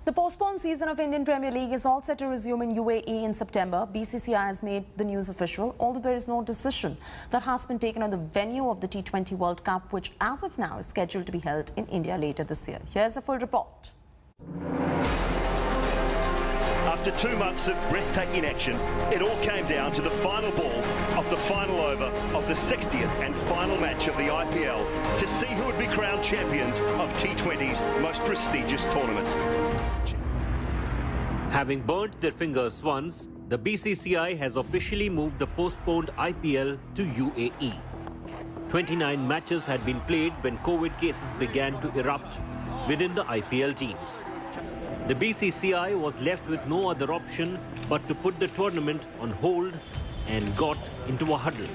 The postponed season of Indian Premier League is all set to resume in UAE in September. BCCI has made the news official, although there is no decision that has been taken on the venue of the T20 World Cup, which as of now is scheduled to be held in India later this year. Here's a full report. After 2 months of breathtaking action, it all came down to the final ball of the final over of the 60th and final match of the IPL to see who would be crowned champions of T20's most prestigious tournament. Having burnt their fingers once, the BCCI has officially moved the postponed IPL to UAE. 29 matches had been played when COVID cases began to erupt within the IPL teams. The BCCI was left with no other option but to put the tournament on hold and got into a huddle.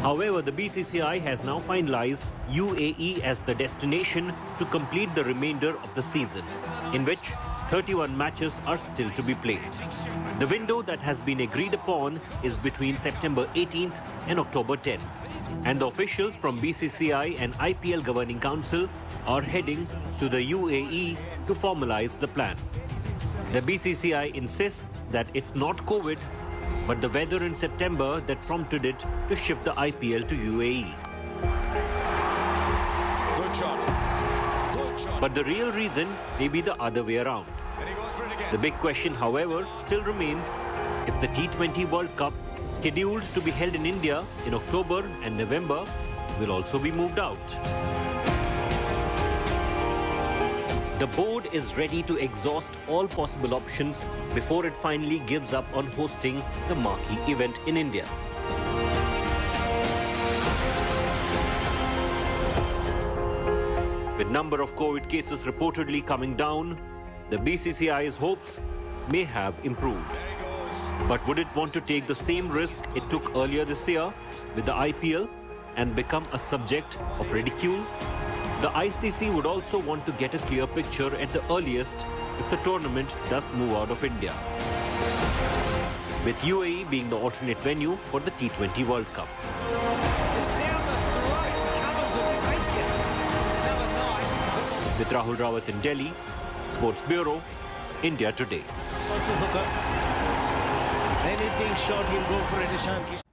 However, the BCCI has now finalized UAE as the destination to complete the remainder of the season, in which 31 matches are still to be played. The window that has been agreed upon is between September 18th and October 10th, and the officials from BCCI and IPL Governing Council are heading to the UAE to formalize the plan. The BCCI insists that it's not COVID, but the weather in September that prompted it to shift the IPL to UAE. Good shot. Good shot. But the real reason may be the other way around. The big question, however, still remains if the T20 World Cup, scheduled to be held in India in October and November, will also be moved out. The board is ready to exhaust all possible options before it finally gives up on hosting the marquee event in India. With number of COVID cases reportedly coming down, the BCCI's hopes may have improved. But would it want to take the same risk it took earlier this year with the IPL and become a subject of ridicule? The ICC would also want to get a clear picture at the earliest if the tournament does move out of India, with UAE being the alternate venue for the T20 World Cup. It's down the throat. Cummins will take it. Number 9. With Rahul Rawat in Delhi, Sports Bureau, India Today. Also hooker. Anything short, he'll go for it.